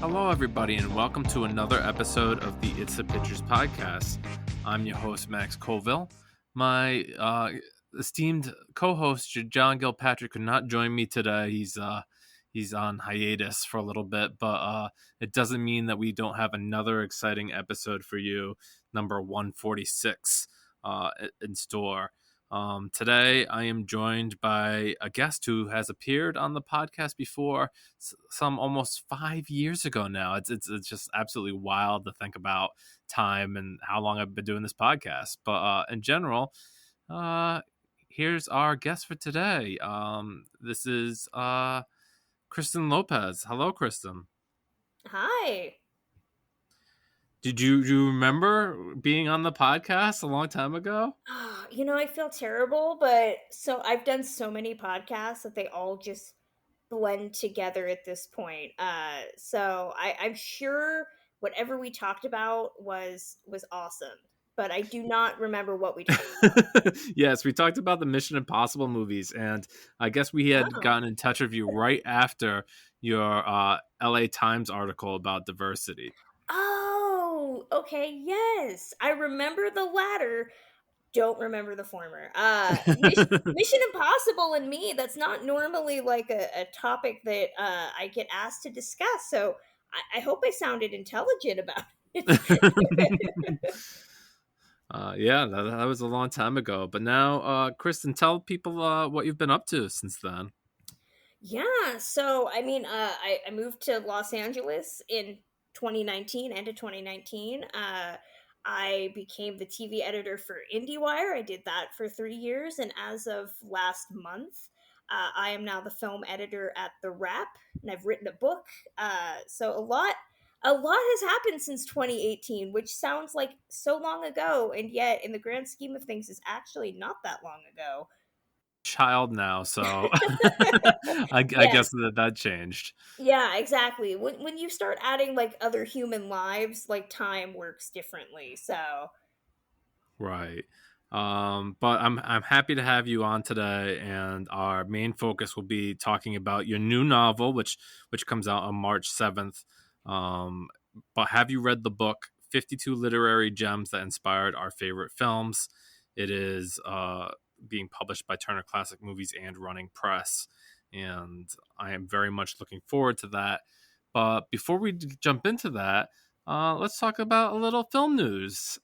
Hello, everybody, and welcome to another episode of the It's the Pictures podcast. I'm your host, Max Colville. My esteemed co-host, John Gilpatrick, could not join me today. He's on hiatus for a little bit, but it doesn't mean that we don't have another exciting episode for you, number 146, in store. Today, I am joined by a guest who has appeared on the podcast before, some almost 5 years ago now. It's just absolutely wild to think about time and how long I've been doing this podcast. But in general, here's our guest for today. This is Kristen Lopez. Hello, Kristen. Hi. Do you remember being on the podcast a long time ago? I feel terrible, but I've done so many podcasts that they all just blend together at this point. I'm sure whatever we talked about was awesome, but I do not remember what we talked about. Yes, we talked about the Mission Impossible movies, and I guess we had gotten in touch with you right after your LA Times article about diversity. Oh, okay, yes. I remember the latter. Don't remember the former. Mission Impossible and me, that's not normally like a topic that I get asked to discuss. So I hope I sounded intelligent about it. Yeah, that was a long time ago. But now, Kristen, tell people what you've been up to since then. Yeah, I moved to Los Angeles in 2019, end of 2019. I became the TV editor for IndieWire. I did that for 3 years, and as of last month, I am now the film editor at The Wrap, and I've written a book. So a lot has happened since 2018, which sounds like so long ago, and yet in the grand scheme of things, is actually not that long ago. Child now, so I Yeah. guess that changed. Yeah, exactly. When you start adding like other human lives, like time works differently. So Right. But I'm happy to have you on today, and our main focus will be talking about your new novel, which comes out on March 7th. But have you read the book 52 Literary Gems That Inspired Our Favorite Films? It is being published by Turner Classic Movies and Running Press, and I am very much looking forward to that. But before we jump into that, let's talk about a little film news.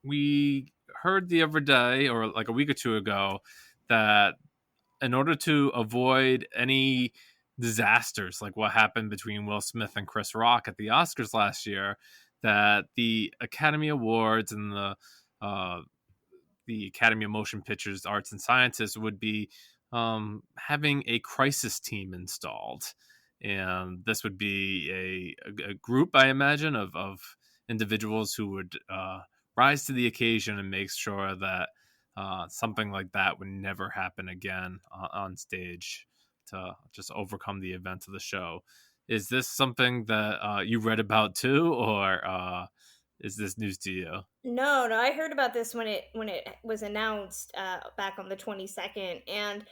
We heard the other day, or like a week or two ago, that in order to avoid any disasters like what happened between Will Smith and Chris Rock at the Oscars last year, that the Academy Awards and the Academy of Motion Pictures Arts and Sciences would be having a crisis team installed. And this would be a group, I imagine, of individuals who would rise to the occasion and make sure that something like that would never happen again on stage to just overcome the events of the show. Is this something that you read about too, or is this news to you? no, I heard about this when it was announced back on the 22nd, and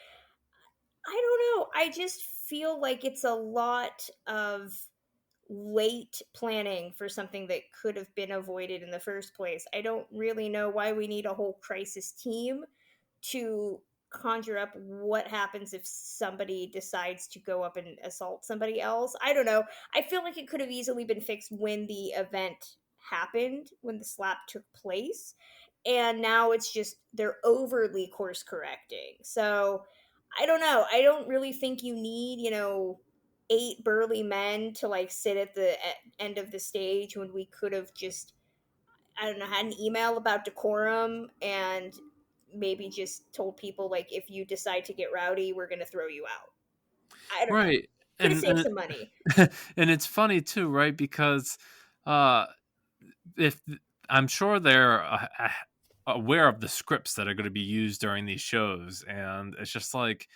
I don't know. I just feel like it's a lot of late planning for something that could have been avoided in the first place. I don't really know why we need a whole crisis team to conjure up what happens if somebody decides to go up and assault somebody else. I don't know. I feel like it could have easily been fixed when the event happened, when the slap took place. And now it's just they're overly course correcting. So I don't know. I don't really think you need, eight burly men to like sit at the end of the stage when we could have just, I don't know, had an email about decorum and maybe just told people like, if you decide to get rowdy, we're gonna throw you out. I don't know. Right. Could have And saved some money. and it's funny too, right? Because uh, if I'm sure they're aware of the scripts that are going to be used during these shows, and it's just like,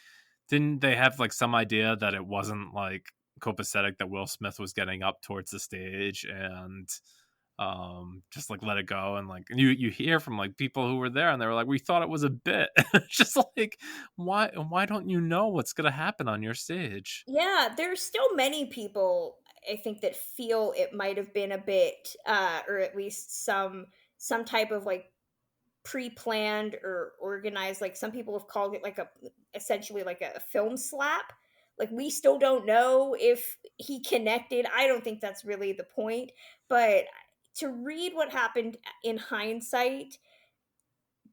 didn't they have like some idea that it wasn't like copacetic that Will Smith was getting up towards the stage and just like let it go? And like you hear from like people who were there and they were like, we thought it was a bit. It's just like, why don't you know what's going to happen on your stage? Yeah, there's still many people I think that feel it might have been a bit, or at least some type of like pre-planned or organized. Like some people have called it like a essentially like a film slap. Like we still don't know if he connected. I don't think that's really the point, but to read what happened in hindsight,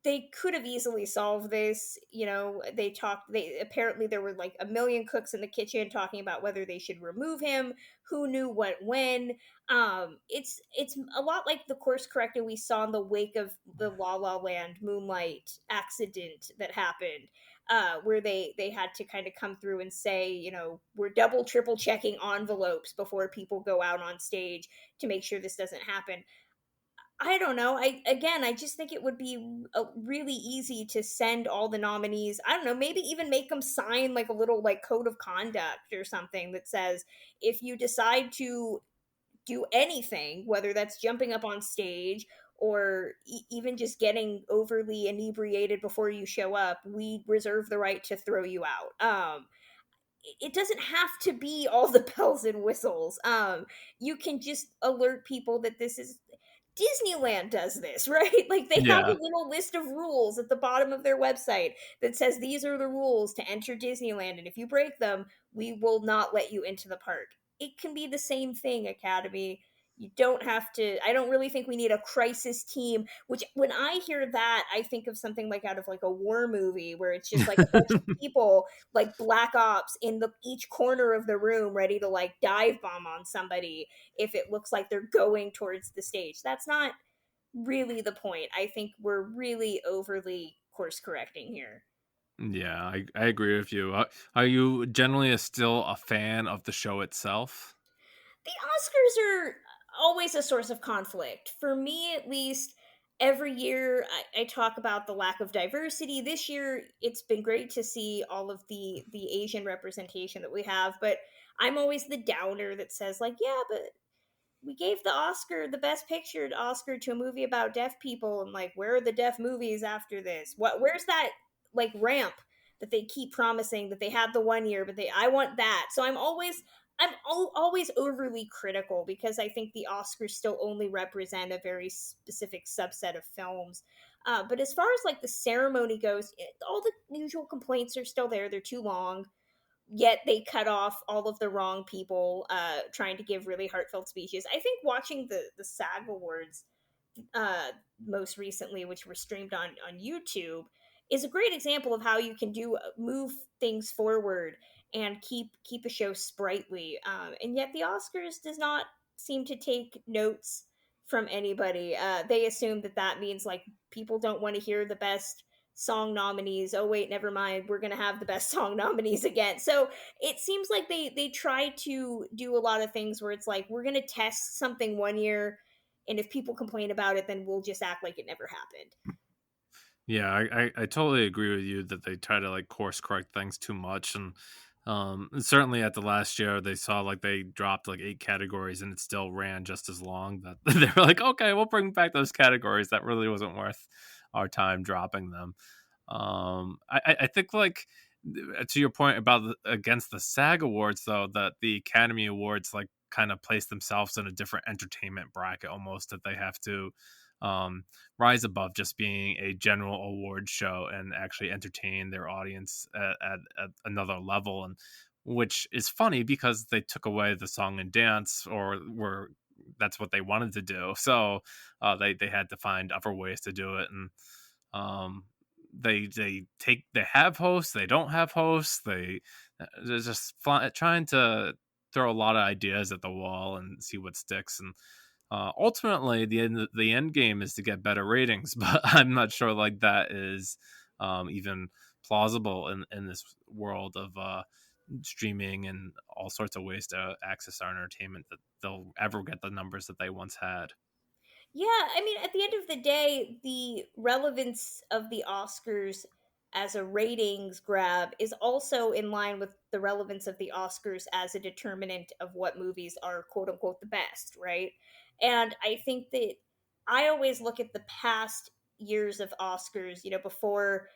they could have easily solved this. They apparently there were like a million cooks in the kitchen talking about whether they should remove him, who knew what when. It's a lot like the course correcting we saw in the wake of the La La Land Moonlight accident that happened, where they had to kind of come through and say, we're double triple checking envelopes before people go out on stage to make sure this doesn't happen. I don't know. I just think it would be really easy to send all the nominees. I don't know, maybe even make them sign like a little like code of conduct or something that says if you decide to do anything, whether that's jumping up on stage or even just getting overly inebriated before you show up, we reserve the right to throw you out. It doesn't have to be all the bells and whistles. You can just alert people that this is Disneyland does this, right? Like they have a Yeah. little list of rules at the bottom of their website that says these are the rules to enter Disneyland, and if you break them, we will not let you into the park. It can be the same thing, Academy. You don't have to. I don't really think we need a crisis team, which when I hear that, I think of something like out of like a war movie where it's just like a bunch of people like black ops in the each corner of the room ready to like dive bomb on somebody if it looks like they're going towards the stage. That's not really the point. I think we're really overly course correcting here. Yeah, I agree with you. Are you generally still a fan of the show itself? The Oscars are always a source of conflict. For me, at least, every year I talk about the lack of diversity. This year, it's been great to see all of the Asian representation that we have, but I'm always the downer that says, like, yeah, but we gave the best picture Oscar to a movie about deaf people, and like where are the deaf movies after this? Where's that like ramp that they keep promising that they had the one year, but I want that. So always overly critical because I think the Oscars still only represent a very specific subset of films. But as far as like the ceremony goes, all the usual complaints are still there. They're too long, yet they cut off all of the wrong people trying to give really heartfelt speeches. I think watching the SAG Awards most recently, which were streamed on YouTube, is a great example of how you can do move things forward and keep a show sprightly. And yet the Oscars does not seem to take notes from anybody. They assume that that means like people don't want to hear the best song nominees. Oh wait, never mind. We're gonna have the best song nominees again. So it seems like they try to do a lot of things where it's like we're gonna test something one year, and if people complain about it, then we'll just act like it never happened. Yeah, I totally agree with you that they try to like course correct things too much, and certainly at the last year they saw like they dropped like 8 categories and it still ran just as long. That they were like, okay, we'll bring back those categories. That really wasn't worth our time dropping them. I think like to your point about against the SAG Awards though, that the Academy Awards like kind of place themselves in a different entertainment bracket almost, that they have to um, rise above just being a general award show and actually entertain their audience at another level. And which is funny because they took away the song and dance, or were that's what they wanted to do. So they had to find other ways to do it. And um, they have hosts, they don't have hosts, they're just trying to throw a lot of ideas at the wall and see what sticks. And ultimately, the end game is to get better ratings, but I'm not sure like that is even plausible in this world of streaming and all sorts of ways to access our entertainment, that they'll ever get the numbers that they once had. Yeah, I mean, at the end of the day, the relevance of the Oscars as a ratings grab is also in line with the relevance of the Oscars as a determinant of what movies are quote unquote the best, right? And I think that I always look at the past years of Oscars, before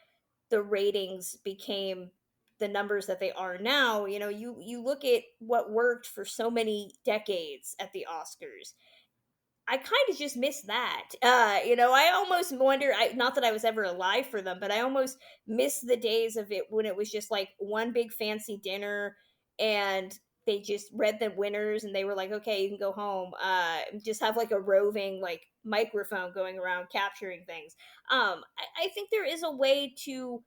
the ratings became the numbers that they are now. You look at what worked for so many decades at the Oscars. I kind of just miss that. I almost wonder, not that I was ever alive for them, but I almost miss the days of it when it was just like one big fancy dinner and they just read the winners and they were like, okay, you can go home. Just have like a roving like microphone going around capturing things. I think there is a way to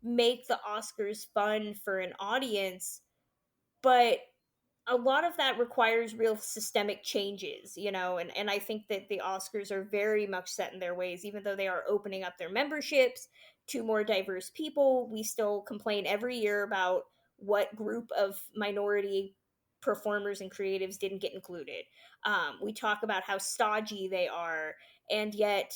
make the Oscars fun for an audience, but a lot of that requires real systemic changes, and I think that the Oscars are very much set in their ways. Even though they are opening up their memberships to more diverse people, we still complain every year about what group of minority performers and creatives didn't get included. We talk about how stodgy they are, and yet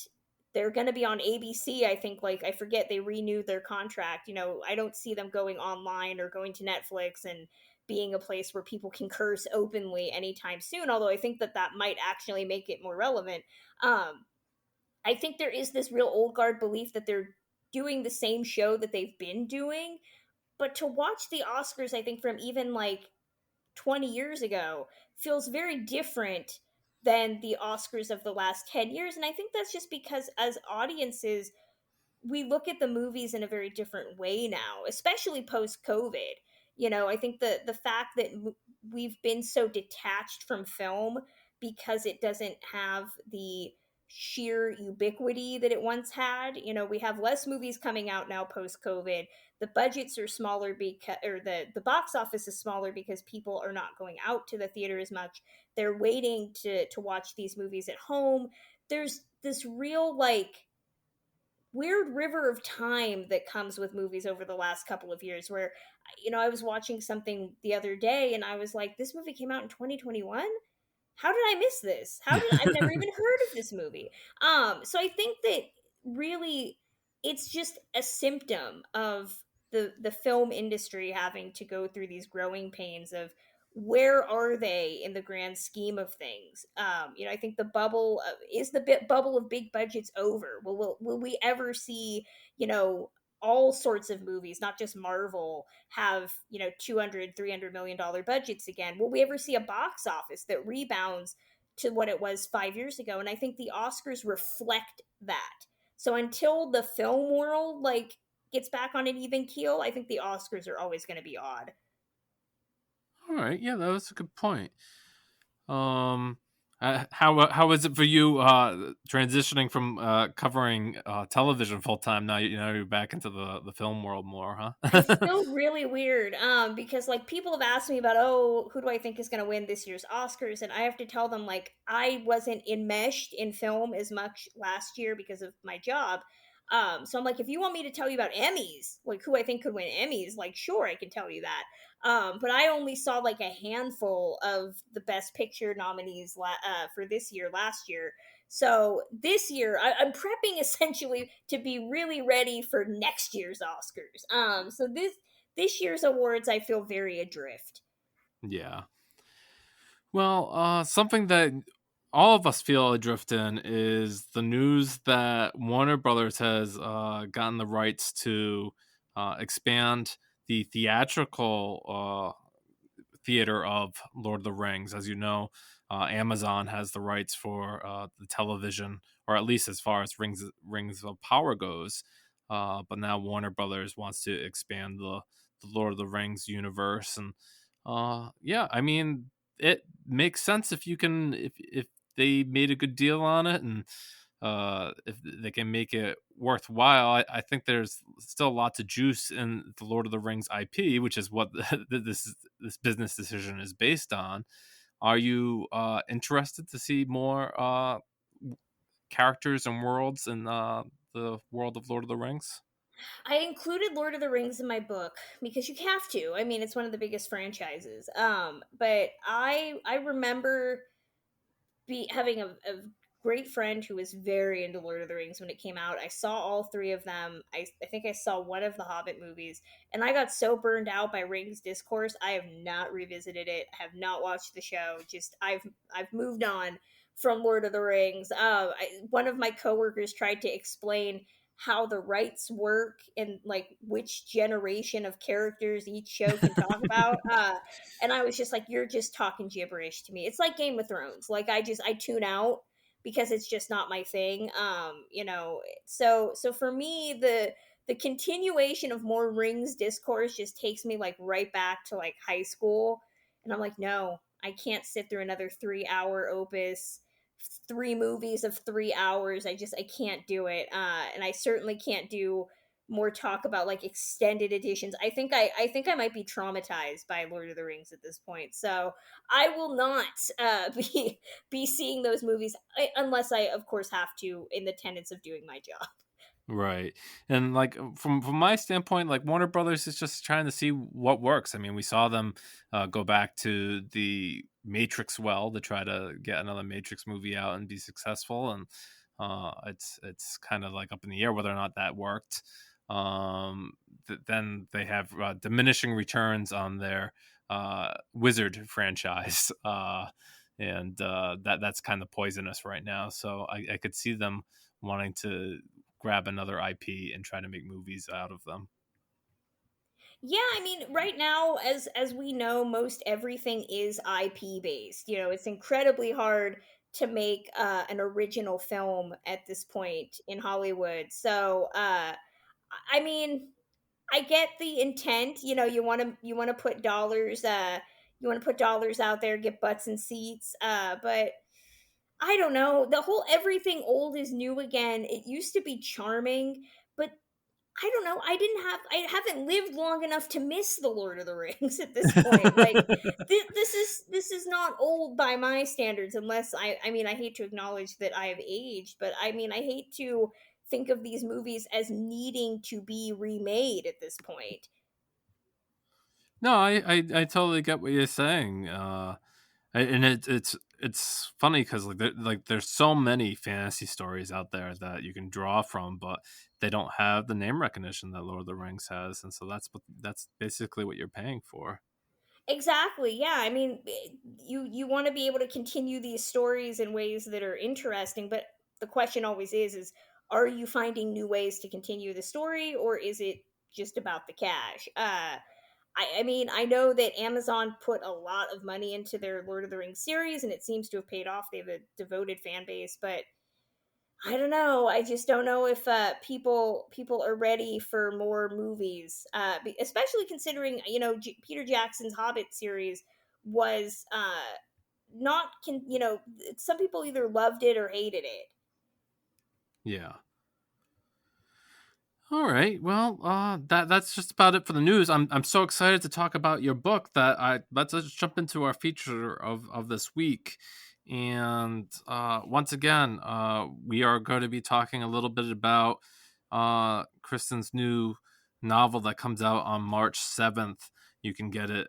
they're going to be on ABC. I think, like, I forget, they renewed their contract. I don't see them going online or going to Netflix and being a place where people can curse openly anytime soon, although I think that that might actually make it more relevant. I think there is this real old guard belief that they're doing the same show that they've been doing, but to watch the Oscars, I think from even like 20 years ago, feels very different than the Oscars of the last 10 years. And I think that's just because as audiences, we look at the movies in a very different way now, especially post COVID. I think the fact that we've been so detached from film because it doesn't have the sheer ubiquity that it once had. We have less movies coming out now post COVID. The budgets are smaller because, or the box office is smaller because people are not going out to the theater as much. They're waiting to watch these movies at home. There's this real like weird river of time that comes with movies over the last couple of years where I was watching something the other day and I was like, this movie came out in 2021. How did I miss this? I've never even heard of this movie. So I think that really it's just a symptom of the film industry having to go through these growing pains of where are they in the grand scheme of things. I think the bubble is the bubble of big budgets over. Will we ever see, all sorts of movies, not just Marvel, have 200 $300 million budgets again? Will we ever see a box office that rebounds to what it was 5 years ago? And I think the Oscars reflect that. So until the film world like gets back on an even keel, I think the Oscars are always going to be odd. All right, yeah, that was a good point. Um, how is it for you transitioning from covering television full time now? You're back into the film world more, I huh? feel really weird because like people have asked me about, oh, who do I think is going to win this year's Oscars, and I have to tell them like I wasn't enmeshed in film as much last year because of my job. So I'm like, if you want me to tell you about Emmys, like who I think could win Emmys, like sure I can tell you that. But I only saw like a handful of the Best Picture nominees for this year last year. So this year, I'm prepping essentially to be really ready for next year's Oscars. So this year's awards, I feel very adrift. Yeah. Well, something that all of us feel adrift in is the news that Warner Brothers has gotten the rights to expand the theatrical theater of Lord of the Rings. As you know, Amazon has the rights for the television, or at least as far as Rings of Power goes. But now Warner Brothers wants to expand the Lord of the Rings universe, and yeah, I mean, it makes sense if you can if they made a good deal on it, and if they can make it worthwhile. I think there's still lots of juice in the Lord of the Rings IP, which is what this business decision is based on. Are you interested to see more characters and worlds in the world of Lord of the Rings? I included Lord of the Rings in my book because you have to. I mean, it's one of the biggest franchises. But I remember having a great friend who was very into Lord of the Rings when it came out. I saw all three of them. I think I saw one of the Hobbit movies, and I got so burned out by Rings discourse. I have not revisited it. I have not watched the show. Just I've moved on from Lord of the Rings. One of my coworkers tried to explain how the rights work and like which generation of characters each show can talk about. And I was just like, you're just talking gibberish to me. It's like Game of Thrones. Like I tune out because it's just not my thing. So for me, the continuation of more rings discourse just takes me like right back to like high school, and I'm like, no, I can't sit through another 3 hour opus, three movies of 3 hours. I can't do it. And I certainly can't do more talk about like extended editions. I think I might be traumatized by Lord of the Rings at this point. So I will not be seeing those movies unless I of course have to, in the tenets of doing my job. Right. And like from my standpoint, like Warner Brothers is just trying to see what works. I mean, we saw them go back to the Matrix well to try to get another Matrix movie out and be successful, and it's kind of like up in the air whether or not that worked. Then they have diminishing returns on their Wizard franchise, and that's kind of poisonous right now. So I could see them wanting to grab another IP and try to make movies out of them. Yeah, I mean, right now, as we know, most everything is IP based. You know, it's incredibly hard to make an original film at this point in Hollywood. So, I mean, I get the intent. You know, you want to put dollars. You want to put dollars out there, get butts and seats. But I don't know. The whole everything old is new again. It used to be charming, but I don't know. I haven't lived long enough to miss the Lord of the Rings at this point. Like this is not old by my standards, unless I mean, I hate to acknowledge that I have aged, but I mean, I hate to think of these movies as needing to be remade at this point. No, I totally get what you're saying. And it's funny because like there's so many fantasy stories out there that you can draw from, but they don't have the name recognition that Lord of the Rings has, and so that's basically what you're paying for. Exactly. Yeah. I mean, you want to be able to continue these stories in ways that are interesting, but the question always is are you finding new ways to continue the story, or is it just about the cash? I mean, I know that Amazon put a lot of money into their Lord of the Rings series, and it seems to have paid off. They have a devoted fan base, but I don't know. I just don't know if people are ready for more movies, especially considering Peter Jackson's Hobbit series was not some people either loved it or hated it. Yeah. All right. Well, that's just about it for the news. I'm so excited to talk about your book that let's just jump into our feature of this week. And once again, we are going to be talking a little bit about Kristen's new novel that comes out on March 7th. You can get it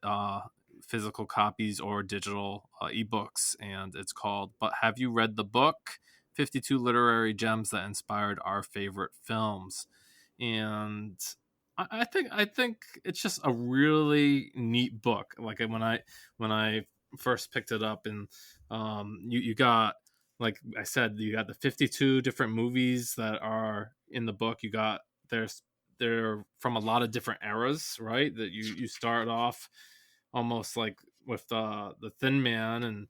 physical copies or digital ebooks, and it's called "But Have You Read the Book? 52 Literary Gems That Inspired Our Favorite Films." And I think it's just a really neat book. Like when I first picked it up, and you got, like I said, you got the 52 different movies that are in the book. You got they're from a lot of different eras, right? That you start off almost like with the Thin Man and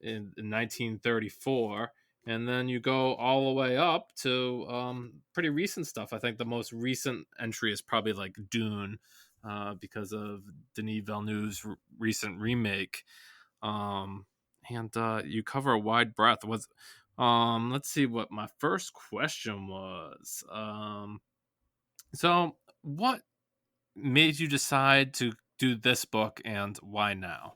in 1934, and then you go all the way up to pretty recent stuff. I think the most recent entry is probably like Dune, because of Denis Villeneuve's recent remake. And you cover a wide breadth. Let's see what my first question was. So what made you decide to do this book, and why now?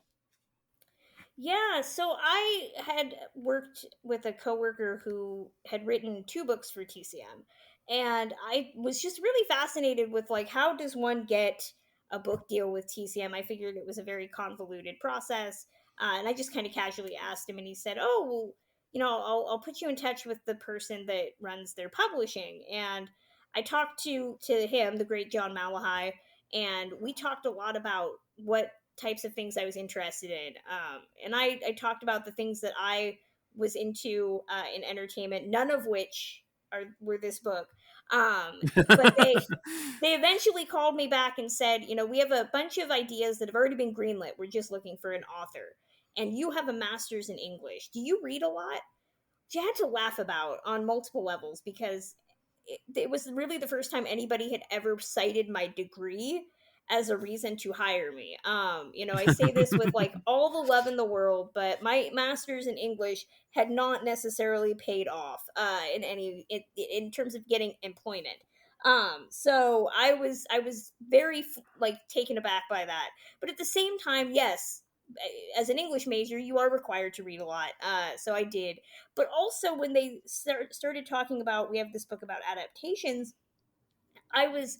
Yeah, so I had worked with a coworker who had written two books for TCM, and I was just really fascinated with like how does one get a book deal with TCM? I figured it was a very convoluted process, and I just kind of casually asked him, and he said, "Oh, well, I'll put you in touch with the person that runs their publishing." And I talked to him, the great John Malahai, and we talked a lot about what types of things I was interested in. And I talked about the things that I was into in entertainment, none of which were this book. But they eventually called me back and said, we have a bunch of ideas that have already been greenlit. We're just looking for an author. And you have a master's in English. Do you read a lot? Which I had to laugh about on multiple levels because it was really the first time anybody had ever cited my degree as a reason to hire me. I say this with like all the love in the world, but my master's in English had not necessarily paid off in terms of getting employment. So I was very like taken aback by that, but at the same time, yes, as an English major, you are required to read a lot. So I did. But also, when they started talking about, we have this book about adaptations, I was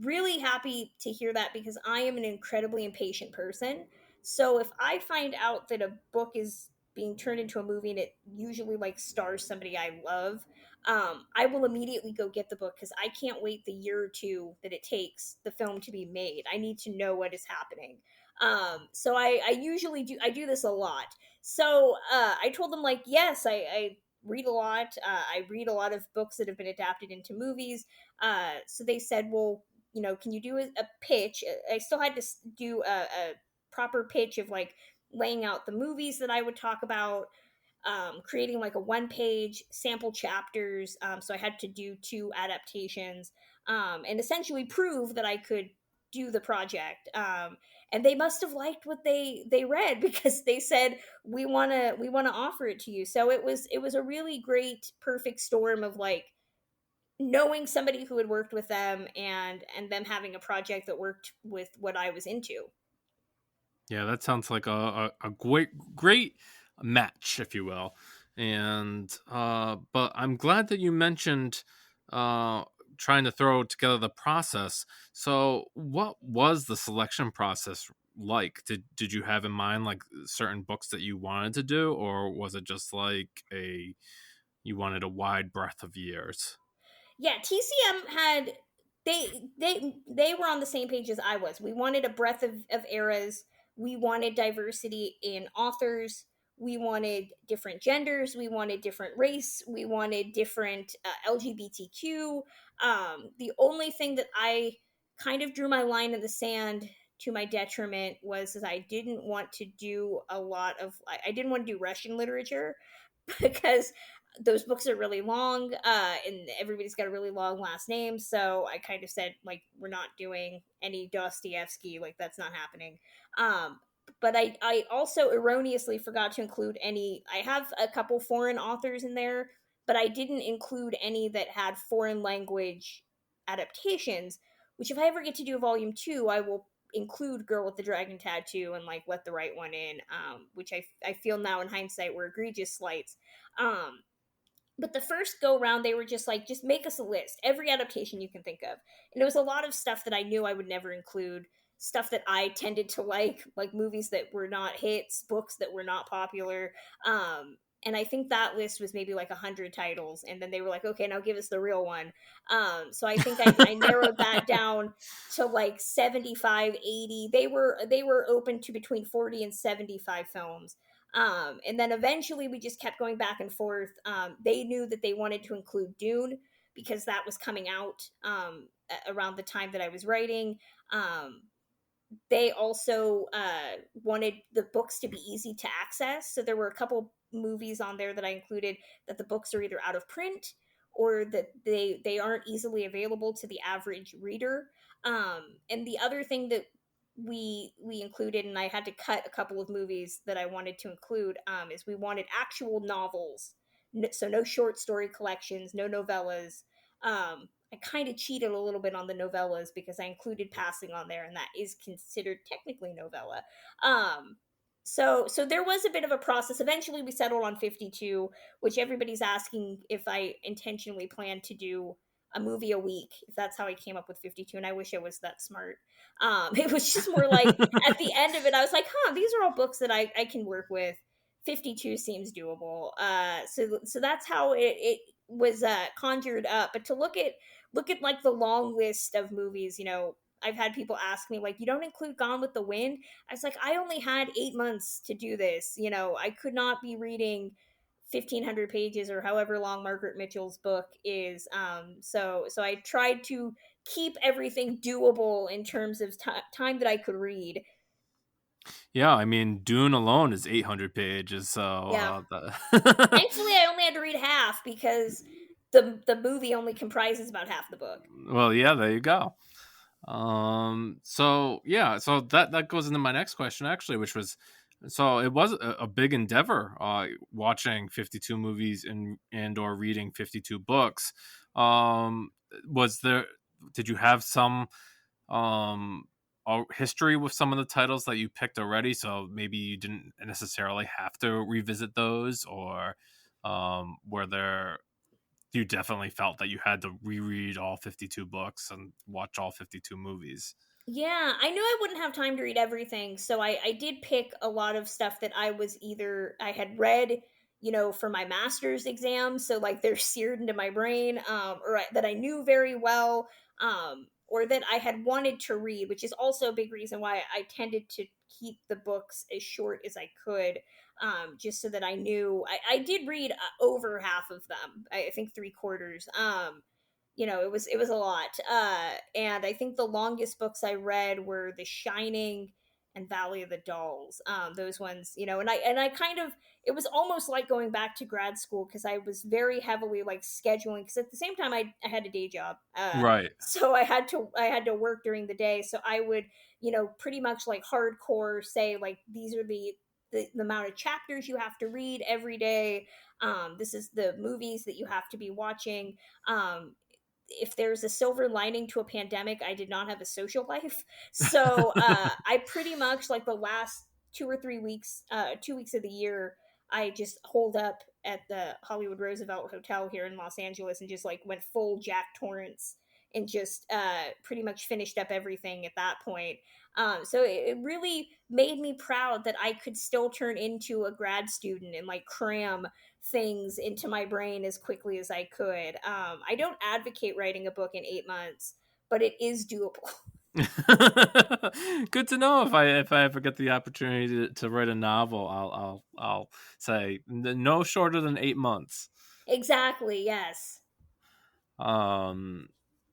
really happy to hear that because I am an incredibly impatient person. So if I find out that a book is being turned into a movie and it usually like stars somebody I love, I will immediately go get the book because I can't wait the year or two that it takes the film to be made. I need to know what is happening. So I usually do this a lot. So I told them like, yes, I read a lot. I read a lot of books that have been adapted into movies. So they said, well, can you do a pitch? I still had to do a proper pitch of like laying out the movies that I would talk about, creating like a one-page sample chapters. So I had to do two adaptations, and essentially prove that I could do the project. And they must have liked what they read because they said we want to offer it to you. So it was a really great perfect storm of like knowing somebody who had worked with them and them having a project that worked with what I was into. Yeah, that sounds like a great match, if you will. And but I'm glad that you mentioned uh trying to throw together the process. So what was the selection process like? Did you have in mind like certain books that you wanted to do, or was it just like a you wanted a wide breadth of years? Yeah, TCM had they were on the same page as I was. We wanted a breadth of eras. We wanted diversity in authors. We wanted different genders. We wanted different race. We wanted different LGBTQ. The only thing that I kind of drew my line in the sand to my detriment was that I didn't want to do a lot of I didn't want to do Russian literature because those books are really long, and everybody's got a really long last name. So I kind of said, like, we're not doing any Dostoevsky. Like, that's not happening. But I also erroneously forgot to include any. I have a couple foreign authors in there, but I didn't include any that had foreign language adaptations. Which, if I ever get to do a volume two, I will include Girl with the Dragon Tattoo and like let the right one in. Which I feel now in hindsight were egregious slights. Um, but the first go round, they were just like, just make us a list, every adaptation you can think of. And it was a lot of stuff that I knew I would never include, stuff that I tended to like movies that were not hits, books that were not popular. And I think that list was maybe like 100 titles. And then they were like, okay, now give us the real one. So I think I narrowed that down to like 75, 80. They were open to between 40 and 75 films. And then eventually we just kept going back and forth. They knew that they wanted to include Dune because that was coming out around the time that I was writing. They also wanted the books to be easy to access. So there were a couple movies on there that I included that the books are either out of print or that they aren't easily available to the average reader. And the other thing that we included, and I had to cut a couple of movies that I wanted to include, is we wanted actual novels. So no short story collections, no novellas. I kind of cheated a little bit on the novellas because I included passing on there, and that is considered technically novella. So there was a bit of a process. Eventually, we settled on 52, which everybody's asking if I intentionally plan to do a movie a week. If that's how I came up with 52, and I wish I was that smart. It was just more like at the end of it, I was like, huh, these are all books that I can work with. 52 seems doable. So that's how it was conjured up. But to look at like the long list of movies, I've had people ask me like, you don't include Gone with the Wind? I was like, I only had 8 months to do this. I could not be reading 1,500 pages or however long Margaret Mitchell's book is. So I tried to keep everything doable in terms of time that I could read. Yeah, I mean, Dune alone is 800 pages, so Yeah. the Thankfully, I only had to read half because the movie only comprises about half the book. well, yeah, there you go. So yeah, so that goes into my next question actually, which was, so it was a big endeavor, watching 52 movies and or reading 52 books. Was there, did you have some um history with some of the titles that you picked already, so maybe you didn't necessarily have to revisit those, or were there, you definitely felt that you had to reread all 52 books and watch all 52 movies? Yeah, I knew I wouldn't have time to read everything, so I did pick a lot of stuff that I was either I had read, for my master's exam, so like they're seared into my brain, that I knew very well, or that I had wanted to read, which is also a big reason why I tended to keep the books as short as I could, just so that I knew I did read over half of them. I think three quarters. It was a lot, and I think the longest books I read were The Shining and Valley of the Dolls. Those ones, and I kind of, it was almost like going back to grad school because I was very heavily like scheduling, because at the same time I had a day job, Right. so I had to work during the day, so I would, pretty much like hardcore say like these are the amount of chapters you have to read every day. This is the movies that you have to be watching. If there's a silver lining to a pandemic, I did not have a social life. So I pretty much like the last 2 or 3 weeks, 2 weeks of the year, I just holed up at the Hollywood Roosevelt Hotel here in Los Angeles and just like went full Jack Torrance and just pretty much finished up everything at that point. So it really made me proud that I could still turn into a grad student and like cram things into my brain as quickly as I could. I don't advocate writing a book in 8 months, but it is doable. Good to know. If I ever get the opportunity to write a novel, I'll say no shorter than 8 months. Exactly, yes. Um,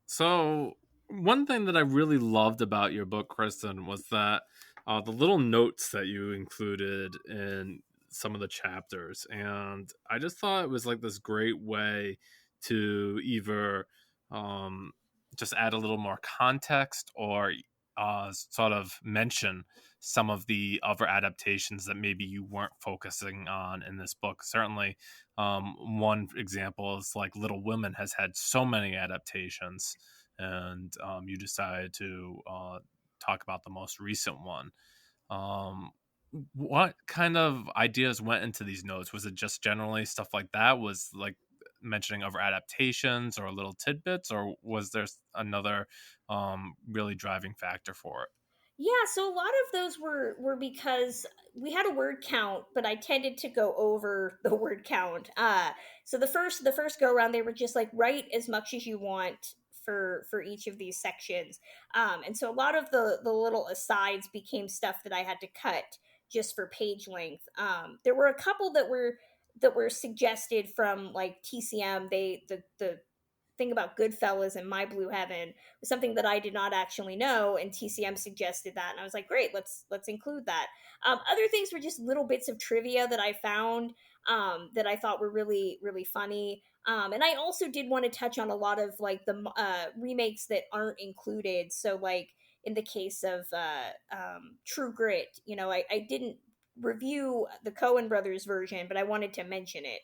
so one thing that I really loved about your book, Kristen, was that the little notes that you included in some of the chapters, and I just thought it was like this great way to either um, just add a little more context, or sort of mention some of the other adaptations that maybe you weren't focusing on in this book. Certainly, one example is like Little Women has had so many adaptations, and you decided to talk about the most recent one. Um, what kind of ideas went into these notes? Was it just generally stuff like that? Was like mentioning other adaptations or little tidbits, or was there another really driving factor for it? Yeah, so a lot of those were because we had a word count, but I tended to go over the word count. So the first go around, they were just like write as much as you want for each of these sections. And so a lot of the little asides became stuff that I had to cut just for page length. There were a couple that were suggested from like TCM. The thing about Goodfellas and My Blue Heaven was something that I did not actually know, and TCM suggested that, and I was like, great, let's include that. Other things were just little bits of trivia that I found, that I thought were really really funny. And I also did want to touch on a lot of like the remakes that aren't included. So like in the case of True Grit, I didn't review the Coen brothers version, but I wanted to mention it.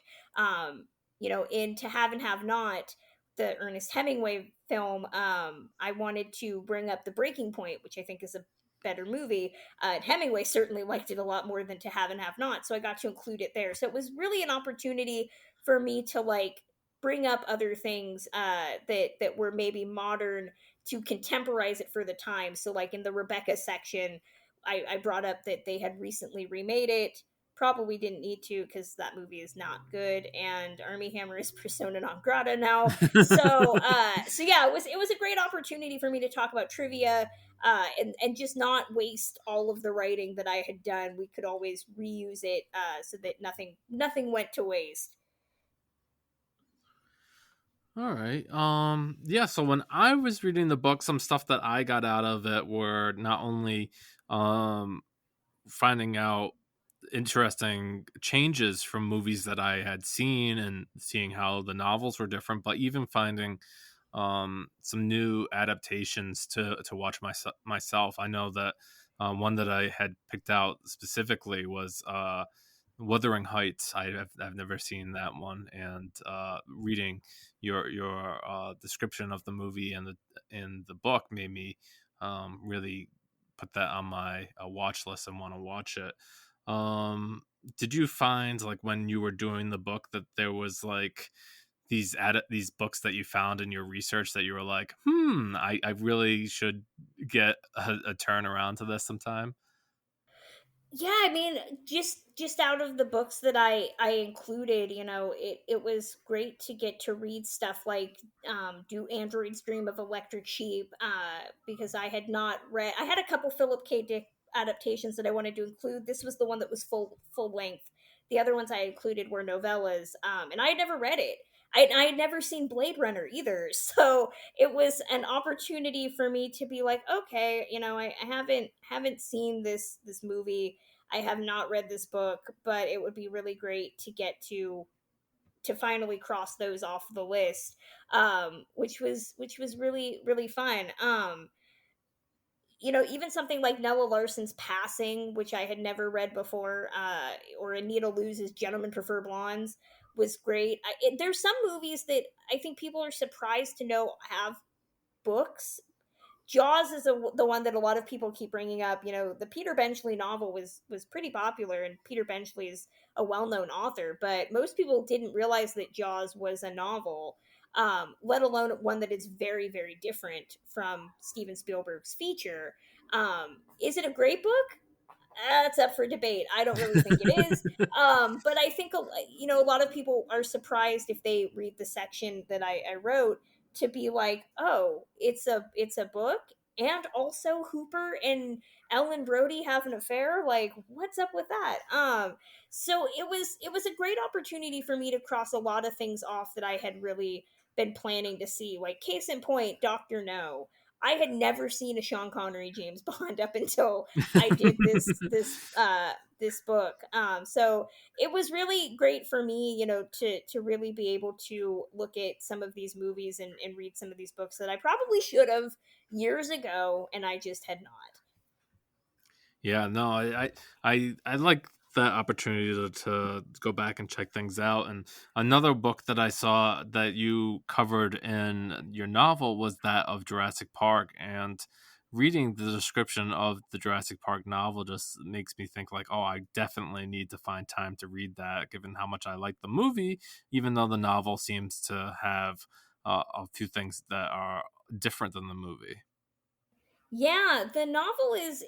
In To Have and Have Not, the Ernest Hemingway film, I wanted to bring up The Breaking Point, which I think is a better movie. Hemingway certainly liked it a lot more than To Have and Have Not, so I got to include it there. So it was really an opportunity for me to like bring up other things that were maybe modern, to contemporize it for the time. So like in the Rebecca section, I brought up that they had recently remade it, probably didn't need to because that movie is not good, and Army Hammer is persona non grata now. So yeah, it was a great opportunity for me to talk about trivia, and just not waste all of the writing that I had done. We could always reuse it, so that nothing went to waste. All right. Yeah, so when I was reading the book, some stuff that I got out of it were not only um finding out interesting changes from movies that I had seen and seeing how the novels were different, but even finding some new adaptations to watch myself. I know that one that I had picked out specifically was Wuthering Heights. I've never seen that one, and reading your description of the movie and the book made me really put that on my watch list and want to watch it. Um, did you find, like, when you were doing the book, that there was like these books that you found in your research that you were like, I really should get a turn around to this sometime? Yeah, I mean, just out of the books that I included, it was great to get to read stuff like Do Androids Dream of Electric Sheep, because I had not read. I had a couple Philip K. Dick adaptations that I wanted to include. This was the one that was full length. The other ones I included were novellas, and I had never read it. I had never seen Blade Runner either, so it was an opportunity for me to be like, okay, I haven't seen this movie. I have not read this book, but it would be really great to get to finally cross those off the list, which was really really fun. Even something like Nella Larson's Passing, which I had never read before, or Anita Luz's Gentlemen Prefer Blondes, was great. There's some movies that I think people are surprised to know have books. Jaws is the one that a lot of people keep bringing up. The Peter Benchley novel was pretty popular, and Peter Benchley is a well known author, but most people didn't realize that Jaws was a novel, let alone one that is very, very different from Steven Spielberg's feature. Is it a great book? That's up for debate. I don't really think it is. But I think a lot of people are surprised if they read the section that I wrote to be like, oh, it's a book, and also Hooper and Ellen Brody have an affair. Like, what's up with that? So it was a great opportunity for me to cross a lot of things off that I had really been planning to see. Like, case in point, Doctor No. I had never seen a Sean Connery James Bond up until I did this book. So it was really great for me, to really be able to look at some of these movies and read some of these books that I probably should have years ago, and I just had not. Yeah, no, I like the opportunity to go back and check things out. And another book that I saw that you covered in your novel was that of Jurassic Park. And reading the description of the Jurassic Park novel just makes me think like, oh, I definitely need to find time to read that, given how much I like the movie, even though the novel seems to have a few things that are different than the movie. Yeah, the novel's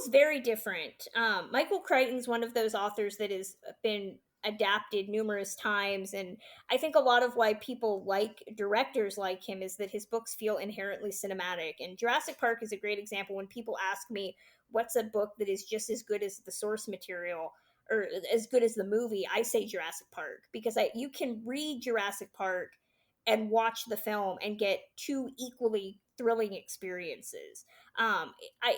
very different. Michael Crichton's one of those authors that has been adapted numerous times, and I think a lot of why people like directors like him is that his books feel inherently cinematic. And Jurassic Park is a great example. When people ask me what's a book that is just as good as the source material or as good as the movie, I say Jurassic Park, because you can read Jurassic Park and watch the film and get two equally thrilling experiences.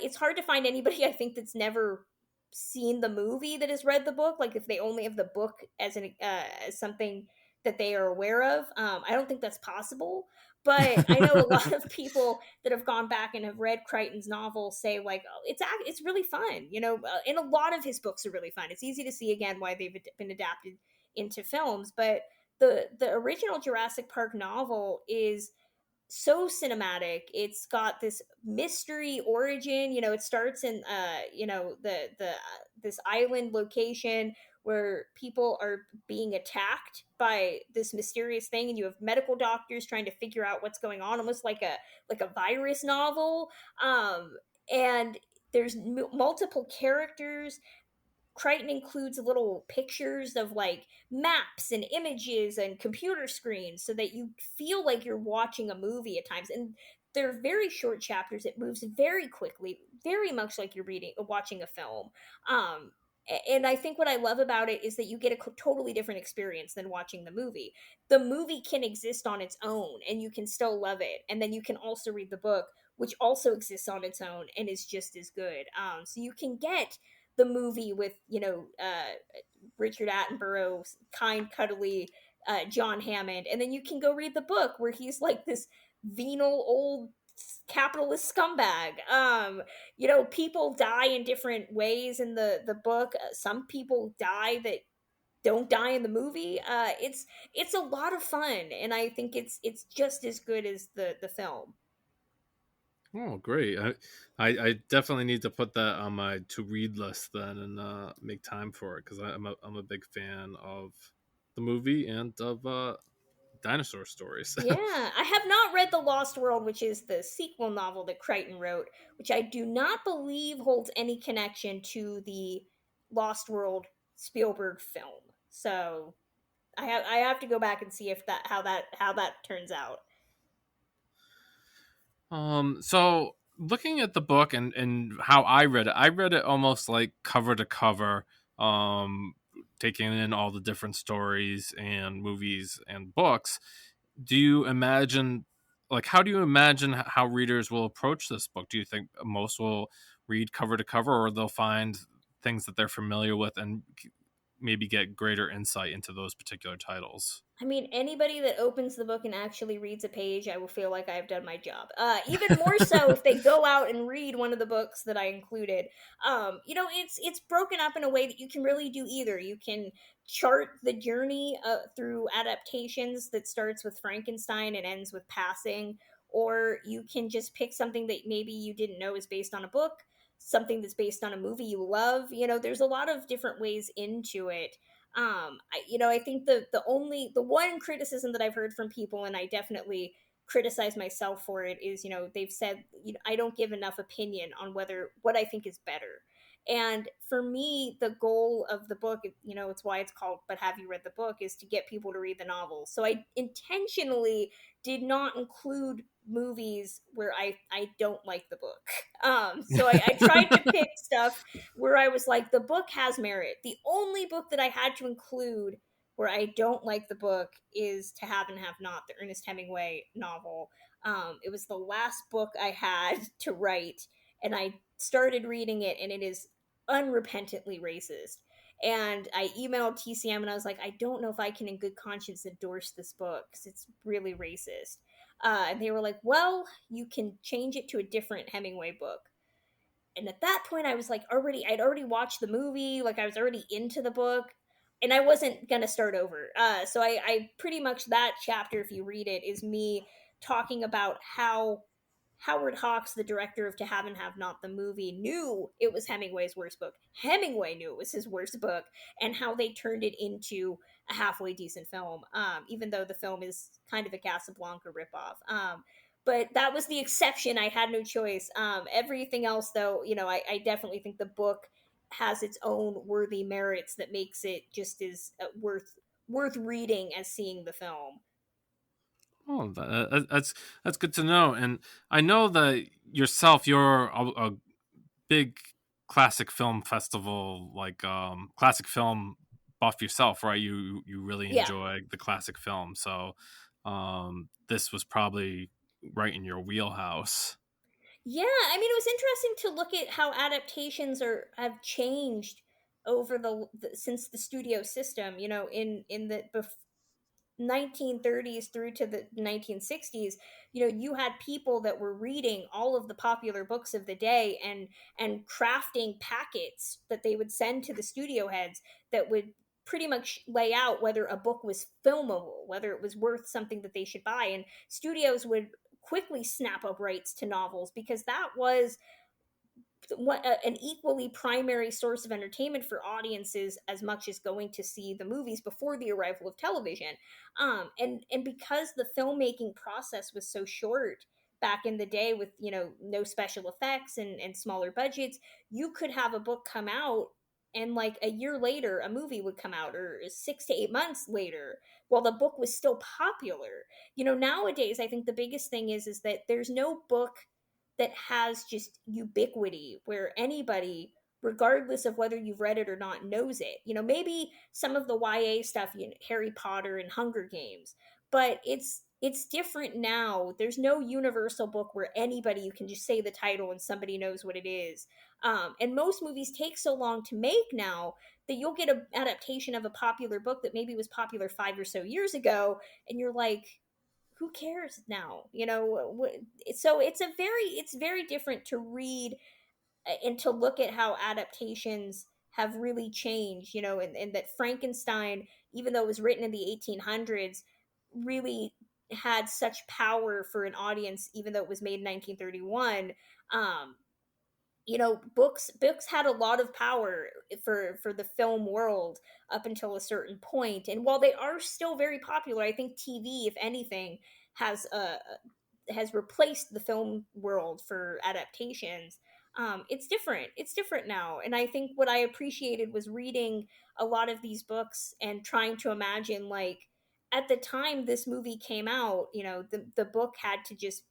It's hard to find anybody, I think, that's never seen the movie that has read the book. Like, if they only have the book as something that they are aware of, I don't think that's possible. But I know a lot of people that have gone back and have read Crichton's novel say like, oh, it's really fun. And a lot of his books are really fun. It's easy to see again why they've been adapted into films, but the original Jurassic Park novel is so cinematic. It's got this mystery origin. It starts in the this island location where people are being attacked by this mysterious thing, and you have medical doctors trying to figure out what's going on, almost like a virus novel. And there's multiple characters. Crichton includes little pictures of like maps and images and computer screens so that you feel like you're watching a movie at times. And they're very short chapters. It moves very quickly, very much like you're watching a film. Um, and I think what I love about it is that you get a totally different experience than watching the movie. The movie can exist on its own and you can still love it. And then you can also read the book, which also exists on its own and is just as good. So you can get the movie with, Richard Attenborough's kind, cuddly John Hammond, and then you can go read the book where he's like this venal old capitalist scumbag. People die in different ways in the book. Some people die that don't die in the movie. It's a lot of fun, and I think it's just as good as the film. Oh, great! I definitely need to put that on my to read list then, and make time for it, because I'm a big fan of the movie and of dinosaur stories. Yeah, I have not read The Lost World, which is the sequel novel that Crichton wrote, which I do not believe holds any connection to the Lost World Spielberg film. So I have to go back and see if that turns out. So looking at the book and how I read it almost like cover to cover, um, taking in all the different stories and movies and books. Do you imagine, like, how do you imagine how readers will approach this book? Do you think most will read cover to cover, or they'll find things that they're familiar with and maybe get greater insight into those particular titles? I mean, anybody that opens the book and actually reads a page, I will feel like I've done my job. Even more so if they go out and read one of the books that I included. It's broken up in a way that you can really do either. You can chart the journey through adaptations that starts with Frankenstein and ends with Passing, or you can just pick something that maybe you didn't know is based on a book, something that's based on a movie you love. There's a lot of different ways into it. I think the one criticism that I've heard from people, and I definitely criticize myself for it, is they've said I don't give enough opinion on whether what I think is better. And for me, the goal of the book, it's why it's called But Have You Read the Book, is to get people to read the novel. So I intentionally did not include movies where I don't like the book. So I tried to pick stuff where I was like, the book has merit. The only book that I had to include where I don't like the book is To Have and Have Not, the Ernest Hemingway novel. It was the last book I had to write, and I started reading it, and it is unrepentantly racist. And I emailed TCM and I was like, I don't know if I can, in good conscience, endorse this book because it's really racist. And they were like, well, you can change it to a different Hemingway book. And at that point I was like, I'd already watched the movie, like I was already into the book, and I wasn't gonna start over. So I pretty much, that chapter, if you read it, is me talking about how Howard Hawks, the director of To Have and Have Not, the movie, knew it was Hemingway's worst book. Hemingway knew it was his worst book, and how they turned it into a halfway decent film, even though the film is kind of a Casablanca ripoff. But that was the exception. I had no choice. Everything else, though, I definitely think the book has its own worthy merits that makes it just as worth reading as seeing the film. Oh, that's good to know. And I know that yourself, you're a big classic film festival, like classic film buff yourself, right? You really Yeah. enjoy the classic film, so this was probably right in your wheelhouse. Yeah, I mean, it was interesting to look at how adaptations have changed over since the studio system. In the 1930s through to the 1960s, you had people that were reading all of the popular books of the day and crafting packets that they would send to the studio heads that would pretty much lay out whether a book was filmable, whether it was worth something that they should buy. And studios would quickly snap up rights to novels because that was an equally primary source of entertainment for audiences as much as going to see the movies before the arrival of television. And because the filmmaking process was so short back in the day, with no special effects and smaller budgets, you could have a book come out and like a year later a movie would come out, or 6 to 8 months later, while the book was still popular. Nowadays I think the biggest thing is that there's no book that has just ubiquity where anybody, regardless of whether you've read it or not, knows it. Maybe some of the YA stuff, Harry Potter and Hunger Games, but it's different now. There's no universal book where anybody, you can just say the title and somebody knows what it is. And most movies take so long to make now that you'll get an adaptation of a popular book that maybe was popular 5 or so years ago, and you're like, who cares now? So it's very different to read and to look at how adaptations have really changed. And that Frankenstein, even though it was written in the 1800s, really had such power for an audience, even though it was made in 1931. Books had a lot of power for the film world up until a certain point, and while they are still very popular, I think TV, if anything, has has replaced the film world for adaptations. It's different now, and I think what I appreciated was reading a lot of these books and trying to imagine, like, at the time this movie came out, the book had to just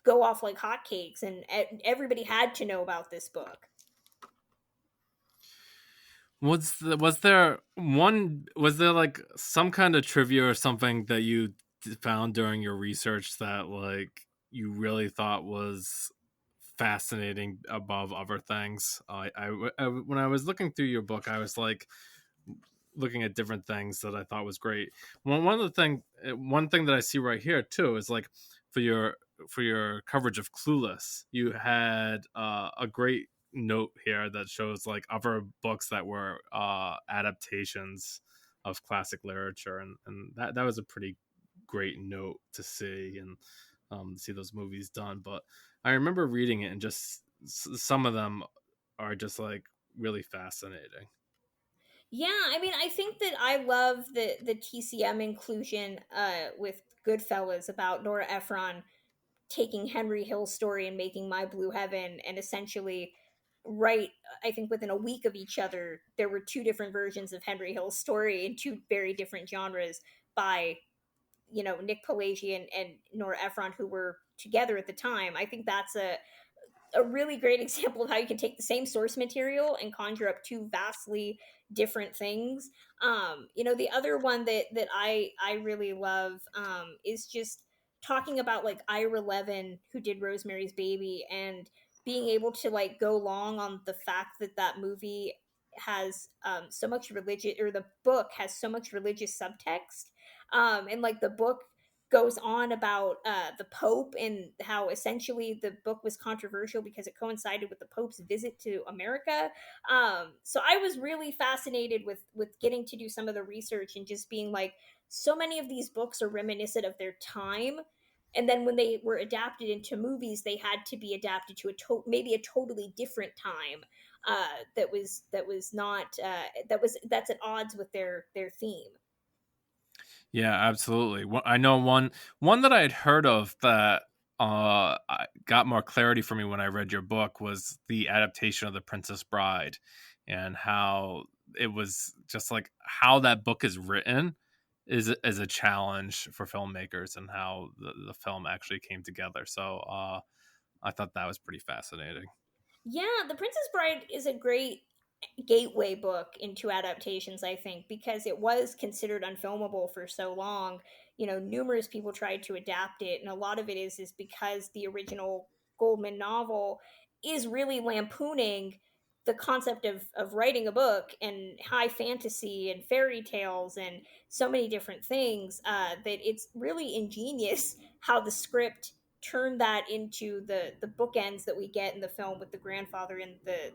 go off like hotcakes, and everybody had to know about this book. Was there like some kind of trivia or something that you found during your research that like you really thought was fascinating above other things? When I was looking through your book, I was like looking at different things that I thought was great. One thing that I see right here too is like for your coverage of Clueless, you had a great note here that shows like other books that were adaptations of classic literature, and that was a pretty great note to see, and see those movies done. But I remember reading it, and just some of them are just like really fascinating. Yeah, I mean, I think that I love the TCM inclusion with Goodfellas about Nora Ephron taking Henry Hill's story and making My Blue Heaven, and essentially, right, I think within a week of each other, there were two different versions of Henry Hill's story in two very different genres by Nick Pileggi and Nora Ephron, who were together at the time. I think that's a really great example of how you can take the same source material and conjure up two vastly different things. The other one that I really love is just talking about like Ira Levin, who did Rosemary's Baby, and being able to like go long on the fact that that movie has so much religion, or the book has so much religious subtext, and like the book goes on about the Pope, and how essentially the book was controversial because it coincided with the Pope's visit to America. So I was really fascinated with getting to do some of the research and just being like, so many of these books are reminiscent of their time. And then when they were adapted into movies, they had to be adapted to maybe a totally different time, that was not that's at odds with their theme. Yeah, absolutely. I know one that I had heard of that got more clarity for me when I read your book was the adaptation of The Princess Bride, and how it was just like how that book is written is a challenge for filmmakers, and how the film actually came together. So I thought that was pretty fascinating. Yeah, The Princess Bride is a great gateway book into adaptations, I think, because it was considered unfilmable for so long. Numerous people tried to adapt it, and a lot of it is because the original Goldman novel is really lampooning the concept of writing a book and high fantasy and fairy tales and so many different things, that it's really ingenious how the script turned that into the bookends that we get in the film, with the grandfather and the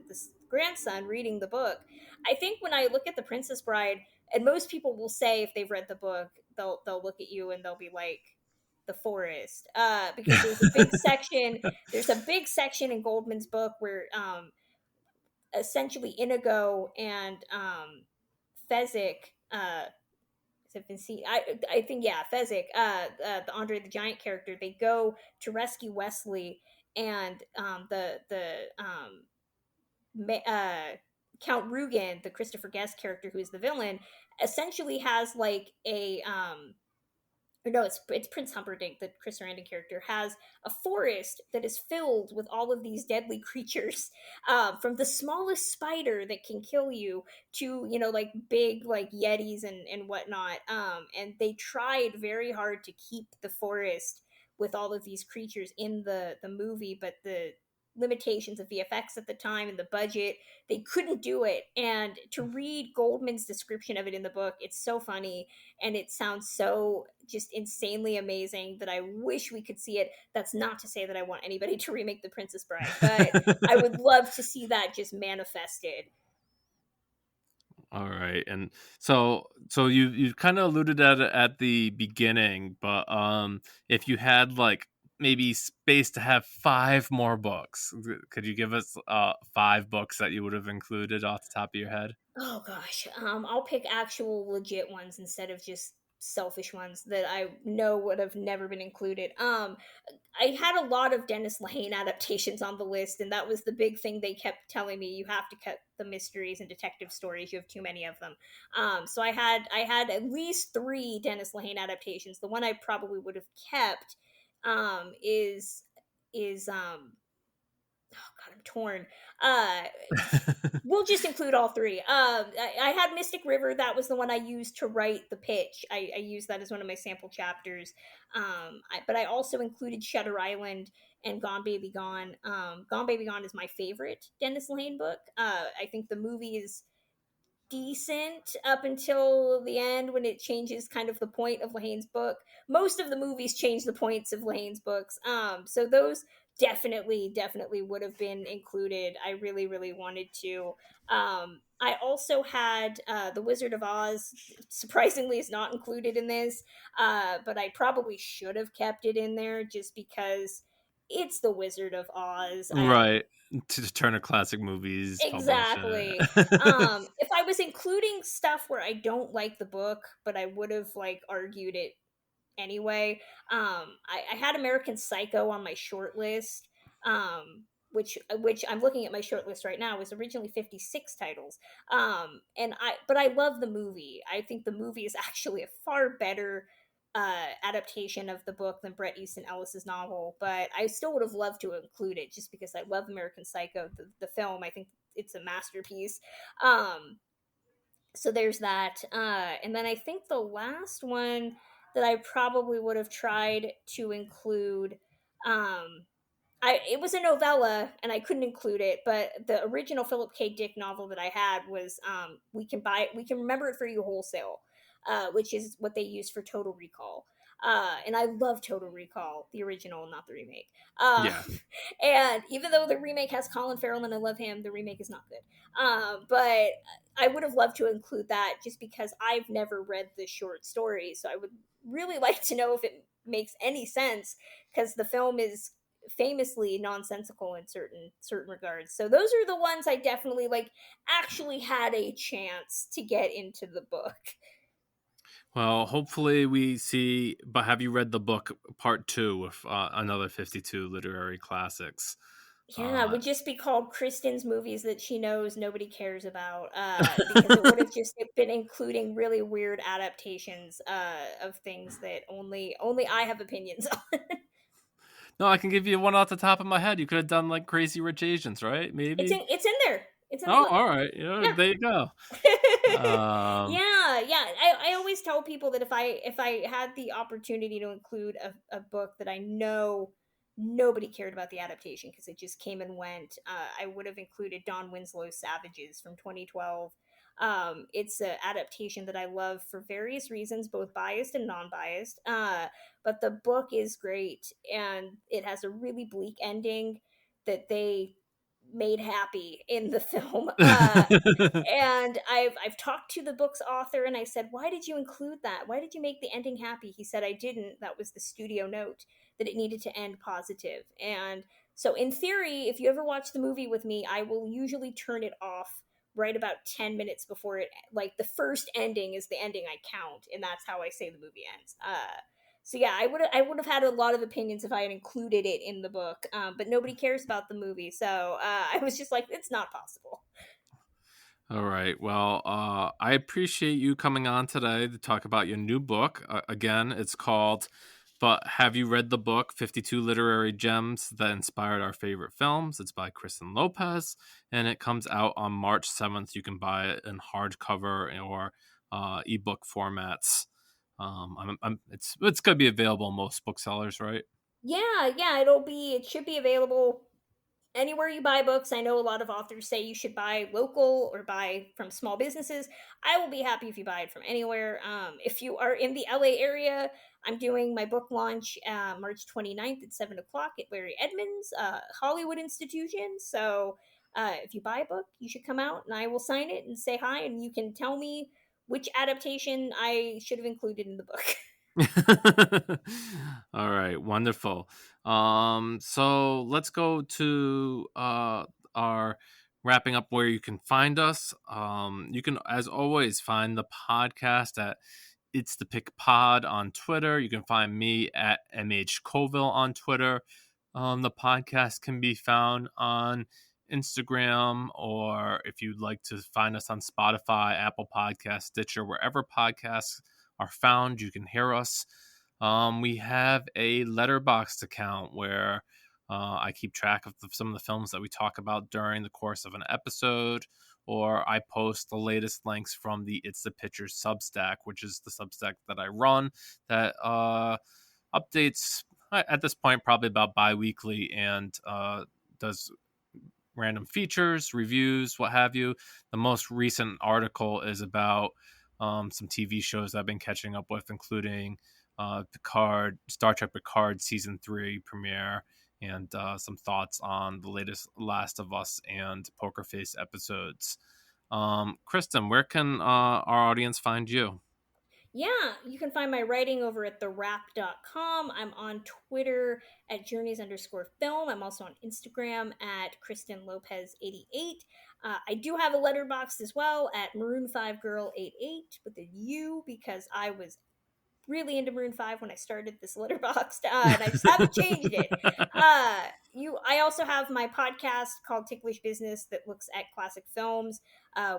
grandson reading the book. I think when I look at The Princess Bride, and most people will say, if they've read the book, they'll look at you and they'll be like, the forest, because there's a big section in Goldman's book where essentially Inigo and Fezzik, have been seen. I think, yeah, Fezzik, the Andre the Giant character, they go to rescue Wesley, and the Count Rugen, the Christopher Guest character who is the villain, essentially has like a or no, it's Prince Humperdinck, the Chris Sarandon character, has a forest that is filled with all of these deadly creatures, from the smallest spider that can kill you to like big like yetis and whatnot. And they tried very hard to keep the forest with all of these creatures in the movie, but the limitations of VFX at the time and the budget, they couldn't do it. And to read Goldman's description of it in the book, it's so funny and it sounds so just insanely amazing that I wish we could see it. That's not to say that I want anybody to remake The Princess Bride, but I would love to see that just manifested. All right, and so you kind of alluded at the beginning, but if you had like maybe space to have 5 more books, could you give us 5 books that you would have included off the top of your head? Oh gosh, I'll pick actual legit ones instead of just selfish ones that I know would have never been included. I had a lot of Dennis Lehane adaptations on the list, and that was the big thing they kept telling me. You have to cut the mysteries and detective stories. You have too many of them. So I had at least 3 Dennis Lehane adaptations. The one I probably would have kept is oh god, I'm torn. Uh, we'll just include all 3. I had Mystic River. That was the one I used to write the pitch. I used that as one of my sample chapters. But I also included Shutter Island and Gone Baby Gone. Gone Baby Gone is my favorite Dennis Lehane book. I think the movie is decent up until the end when it changes kind of the point of Lahane's book. Most of the movies change the points of Lahane's books. So those definitely would have been included. I really, really wanted to. I also had The Wizard of Oz. Surprisingly, is not included in this, but I probably should have kept it in there just because it's The Wizard of Oz. Right, to Turner Classic Movies publish Exactly. it. If I was including stuff where I don't like the book, but I would have like argued it anyway. I had American Psycho on my short list, which I'm looking at my short list right now, was originally 56 titles. But I love the movie. I think the movie is actually a far better adaptation of the book than Bret Easton Ellis's novel, but I still would have loved to include it just because I love American Psycho, the film. I think it's a masterpiece. So there's that. And then I think the last one that I probably would have tried to include, it was a novella and I couldn't include it, but the original Philip K. Dick novel that I had was We Can Remember It For You Wholesale, which is what they used for Total Recall. And I love Total Recall, the original, not the remake. Yeah. And even though the remake has Colin Farrell and I love him, the remake is not good. But I would have loved to include that just because I've never read the short story. So I would really like to know if it makes any sense because the film is famously nonsensical in certain regards. So those are the ones I definitely like actually had a chance to get into the book. Well, hopefully we see. But have you read the book part 2 with another 52 literary classics? Yeah, it would just be called Kristen's movies that she knows nobody cares about, because it would have just been including really weird adaptations of things that only I have opinions on. No, I can give you one off the top of my head. You could have done like Crazy Rich Asians, right? Maybe. It's in there. It's in the Oh, book. all right. Yeah, Yeah. there you go. Yeah. I always tell people that if I had the opportunity to include a book that I know nobody cared about the adaptation because it just came and went, I would have included Don Winslow's Savages from 2012. It's an adaptation that I love for various reasons, both biased and non-biased. But the book is great, and it has a really bleak ending that they made happy in the film. And I've talked to the book's author and I said, "Why did you include that? Why did you make the ending happy?" He said, "I didn't. That was the studio note that it needed to end positive." And so in theory, if you ever watch the movie with me, I will usually turn it off right about 10 minutes before it, like the first ending is the ending I count, and that's how I say the movie ends. So yeah, I would have had a lot of opinions if I had included it in the book, but nobody cares about the movie, so I was just like, it's not possible. All right. Well, I appreciate you coming on today to talk about your new book. Again, it's called But Have You Read the Book? 52 Literary Gems That Inspired Our Favorite Films. It's by Kristen Lopez, and it comes out on March 7th. You can buy it in hardcover or ebook formats. It's going to be available in most booksellers, right? Yeah, it should be available anywhere you buy books. I know a lot of authors say you should buy local or buy from small businesses. I will be happy if you buy it from anywhere. If you are in the LA area, I'm doing my book launch March 29th at 7 o'clock at Larry Edmonds, Hollywood Institution. So if you buy a book, you should come out and I will sign it and say hi, and you can tell me which adaptation I should have included in the book. All right, wonderful. So let's go to our wrapping up where you can find us. You can, as always, find the podcast at It's the Pick Pod on Twitter. You can find me at MH Colville on Twitter. The podcast can be found on Instagram, or if you'd like to find us on Spotify, Apple Podcasts, Stitcher, wherever podcasts are found, you can hear us. We have a Letterboxd account where I keep track of some of the films that we talk about during the course of an episode, or I post the latest links from the It's the Pictures Substack, which is the Substack that I run that updates at this point probably about bi-weekly and does random features, reviews, what have you. The most recent article is about some TV shows I've been catching up with, including Picard, Star Trek Picard season 3 premiere, and some thoughts on the latest Last of Us and Poker Face episodes. Kristen, where can our audience find you? Yeah, you can find my writing over at thewrap.com. I'm on Twitter at journeys_film. I'm also on Instagram at Kristen Lopez 88. I do have a letterbox as well at Maroon5Girl88 with a U because I was really into Maroon 5 when I started this letterbox, and I just haven't changed it. I also have my podcast called Ticklish Business that looks at classic films.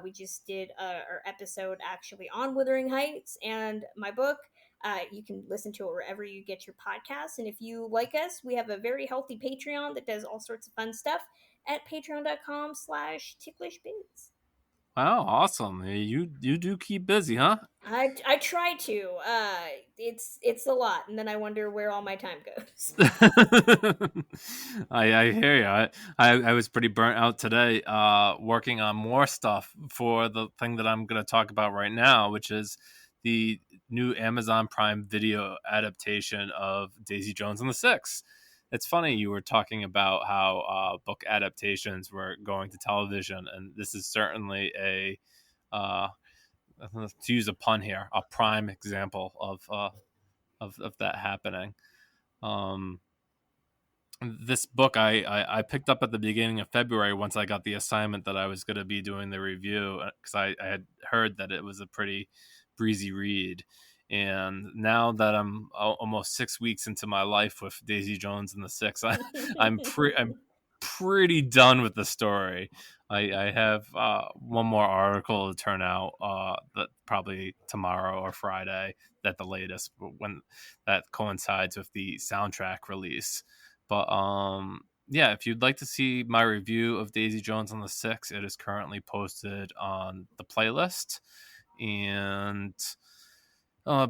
We just did our episode actually on Wuthering Heights, and my book. You can listen to it wherever you get your podcasts. And if you like us, we have a very healthy Patreon that does all sorts of fun stuff at patreon.com/ticklishbiz. Wow, awesome. You do keep busy, huh? I try to. It's a lot, and then I wonder where all my time goes. I hear you. I was pretty burnt out today working on more stuff for the thing that I'm going to talk about right now, which is the new Amazon Prime Video adaptation of Daisy Jones and the Six. It's funny you were talking about how book adaptations were going to television, and this is certainly uh, to use a pun here, a prime example of that happening. Um, this book I picked up at the beginning of February once I got the assignment that I was going to be doing the review because I had heard that it was a pretty breezy read. And now that I'm almost 6 weeks into my life with Daisy Jones and the Six, I'm pretty done with the story. I have one more article to turn out that probably tomorrow or Friday at the latest, when that coincides with the soundtrack release. But yeah, if you'd like to see my review of Daisy Jones and the Six, it is currently posted on the playlist. And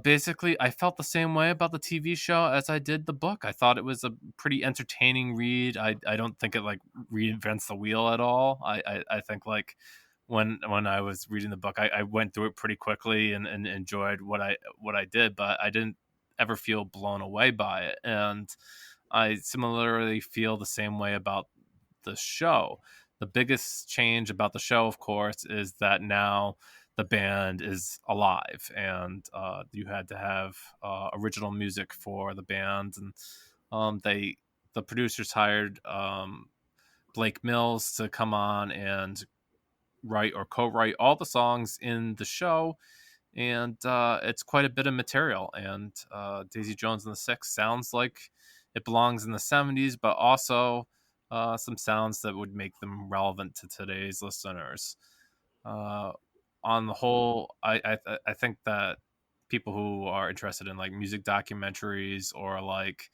basically, I felt the same way about the TV show as I did the book. I thought it was a pretty entertaining read. I don't think it like reinvents the wheel at all. I think like when I was reading the book, I went through it pretty quickly and enjoyed what I did, but I didn't ever feel blown away by it. And I similarly feel the same way about the show. The biggest change about the show, of course, is that now the band is alive, and you had to have original music for the band, and the producers hired Blake Mills to come on and write or co-write all the songs in the show, and it's quite a bit of material. And Daisy Jones and the Six sounds like it belongs in the 70s, but also some sounds that would make them relevant to today's listeners. Uh, on the whole, I think that people who are interested in like music documentaries or like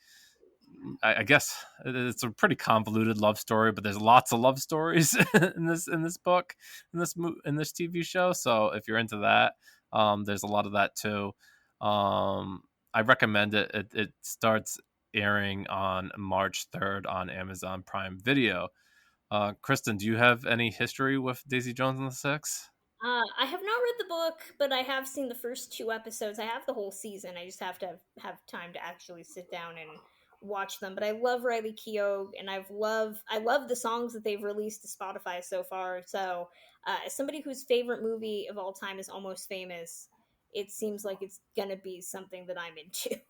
I guess it's a pretty convoluted love story, but there's lots of love stories in this book, in this TV show. So if you're into that, there's a lot of that too. I recommend it. It starts airing on March 3rd on Amazon Prime Video. Kristen, do you have any history with Daisy Jones and the Six? I have not read the book, but I have seen the first two episodes. I have the whole season. I just have to have time to actually sit down and watch them. But I love Riley Keough, and I love the songs that they've released to Spotify so far. So, as somebody whose favorite movie of all time is Almost Famous, it seems like it's gonna be something that I'm into.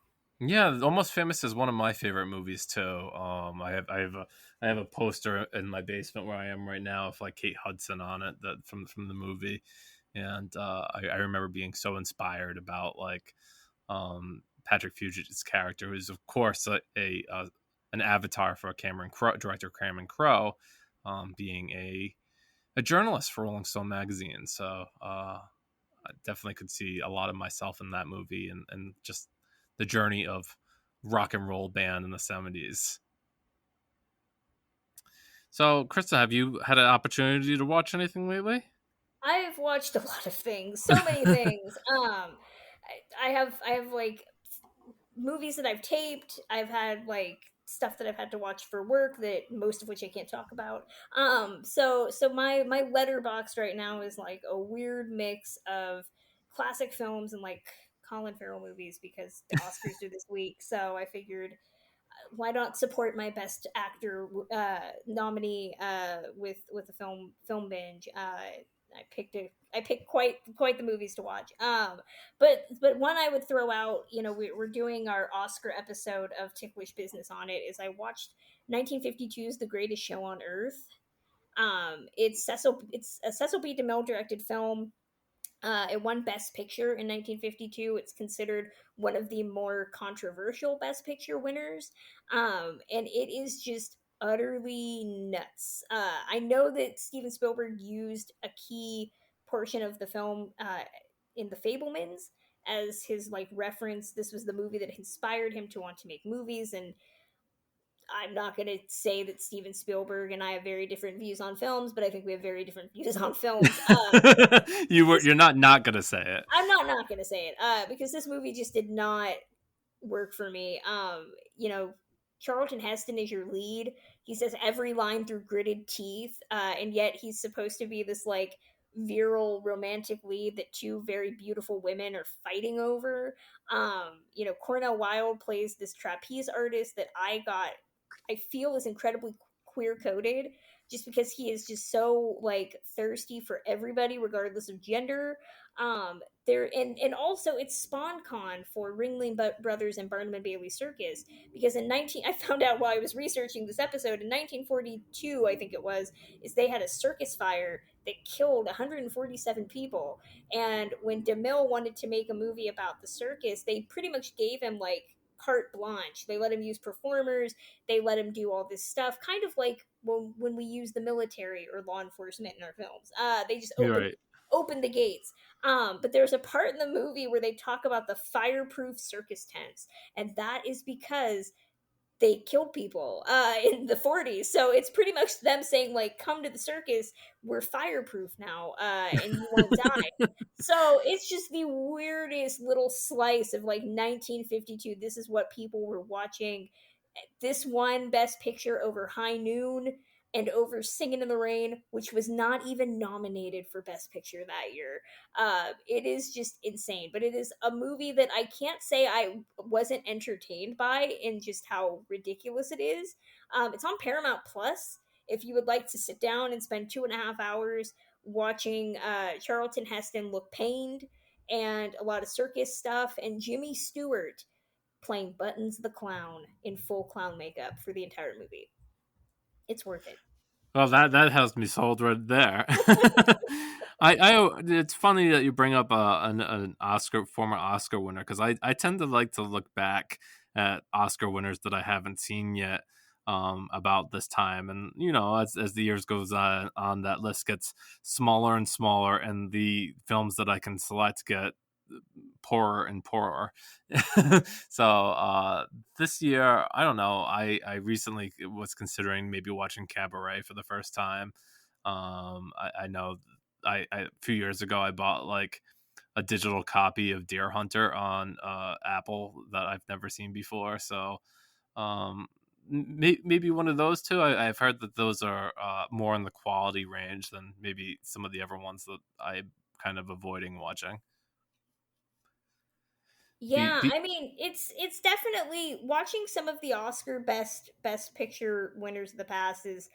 Yeah, Almost Famous is one of my favorite movies too. I have a poster in my basement where I am right now of like Kate Hudson on it that from the movie, and I remember being so inspired about like Patrick Fugit's character, who's of course an avatar for director Cameron Crowe, being a journalist for Rolling Stone magazine. So I definitely could see a lot of myself in that movie and just the journey of rock and roll band in the 70s. So, Krista, have you had an opportunity to watch anything lately? I've watched a lot of things, so many things. I have like movies that I've taped. I've had like stuff that I've had to watch for work that most of which I can't talk about. So my letterbox right now is like a weird mix of classic films and like Colin Farrell movies because the Oscars are this week. So I figured why not support my best actor nominee with a film binge. I picked quite the movies to watch. But one I would throw out, you know, we're doing our Oscar episode of Ticklish Business on it. Is I watched 1952's The Greatest Show on Earth. It's a Cecil B. DeMille directed film. It won Best Picture in 1952. It's considered one of the more controversial Best Picture winners. And it is just utterly nuts. I know that Steven Spielberg used a key portion of the film in The Fablemans as his like reference. This was the movie that inspired him to want to make movies, and I'm not going to say that Steven Spielberg and I have very different views on films, but I think we have very different views on films. You're not gonna say it. I'm not going to say it because this movie just did not work for me. You know, Charlton Heston is your lead. He says every line through gritted teeth, and yet he's supposed to be this like virile romantic lead that two very beautiful women are fighting over. You know, Cornell Wilde plays this trapeze artist that I feel is incredibly queer coded just because he is just so like thirsty for everybody regardless of gender. There and also it's SpawnCon for Ringling Brothers and Barnum and Bailey Circus because in 19 I found out while I was researching this episode in 1942 I think it was is they had a circus fire that killed 147 people, and when DeMille wanted to make a movie about the circus they pretty much gave him like carte blanche. They let him use performers, they let him do all this stuff, kind of like when we use the military or law enforcement in our films. They just You're right. open the gates. But there's a part in the movie where they talk about the fireproof circus tents, and that is because they killed people in the 40s. So it's pretty much them saying, like, come to the circus, we're fireproof now, and you won't die. So it's just the weirdest little slice of like 1952. This is what people were watching. This won Best Picture over High Noon and over Singing in the Rain, which was not even nominated for Best Picture that year. It is just insane, but it is a movie that I can't say I wasn't entertained by in just how ridiculous it is. It's on Paramount Plus. If you would like to sit down and spend 2.5 hours watching Charlton Heston look pained and a lot of circus stuff, and Jimmy Stewart playing Buttons the Clown in full clown makeup for the entire movie. It's worth it. Well, that has me sold right there. It's funny that you bring up an Oscar former Oscar winner because I tend to like to look back at Oscar winners that I haven't seen yet. about this time. And as the years goes on, that list gets smaller and smaller, and the films that I can select get poorer and poorer. So this year, I don't know. I recently was considering maybe watching Cabaret for the first time. I know a few years ago I bought like a digital copy of Deer Hunter on Apple that I've never seen before. So um, maybe one of those two. I've heard that those are more in the quality range than maybe some of the other ones that I'm kind of avoiding watching. Yeah, I mean, it's definitely watching some of the Oscar best picture winners of the past is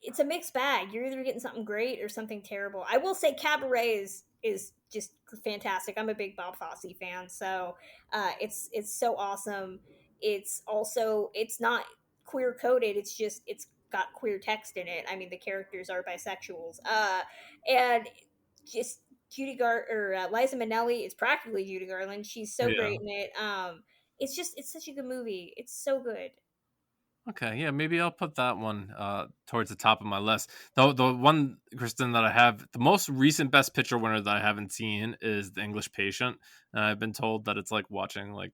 it's a mixed bag. You're either getting something great or something terrible. I will say Cabaret is just fantastic. I'm a big Bob Fosse fan, so it's so awesome. It's also it's not queer coded. It's just it's got queer text in it. I mean, the characters are bisexuals, and just Liza Minnelli is practically Judy Garland. She's so Yeah. great in it. It's just it's such a good movie. It's so good. Okay, yeah, maybe I'll put that one towards the top of my list. Though the one, Kristen, that I have the most recent Best Picture winner that I haven't seen is The English Patient, and I've been told that it's like watching like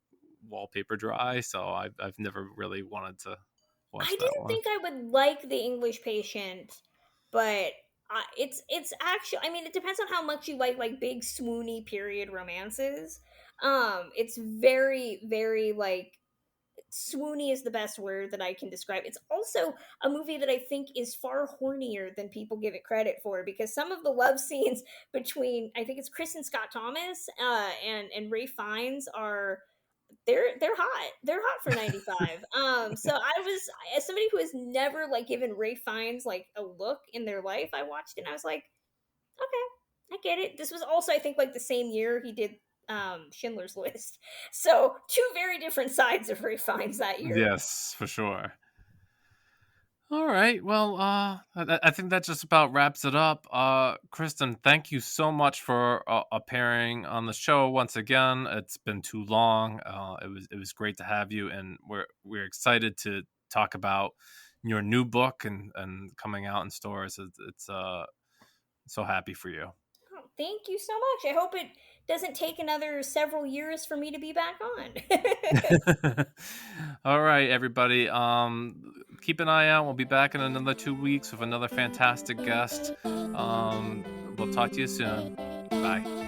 wallpaper dry. So I've never really wanted to I watch that didn't one. think I would like The English Patient, but it's actually. I mean, it depends on how much you like big swoony period romances. It's very like swoony is the best word that I can describe. It's also a movie that I think is far hornier than people give it credit for because some of the love scenes between I think it's Kristen Scott Thomas and Ray Fiennes are they're hot. They're hot for 95. So I was as somebody who has never like given Ray Fiennes like a look in their life, I watched it and I was like, okay, I get it. This was also I think like the same year he did Schindler's List. So two very different sides of Ray Fiennes that year. Yes, for sure. All right. Well, I think that just about wraps it up. Kristen, thank you so much for appearing on the show once again. It's been too long. It was great to have you, and we're excited to talk about your new book and coming out in stores. It's so happy for you. Oh, thank you so much. I hope it doesn't take another several years for me to be back on. All right, everybody. Keep an eye out. We'll be back in another 2 weeks with another fantastic guest. We'll talk to you soon. Bye.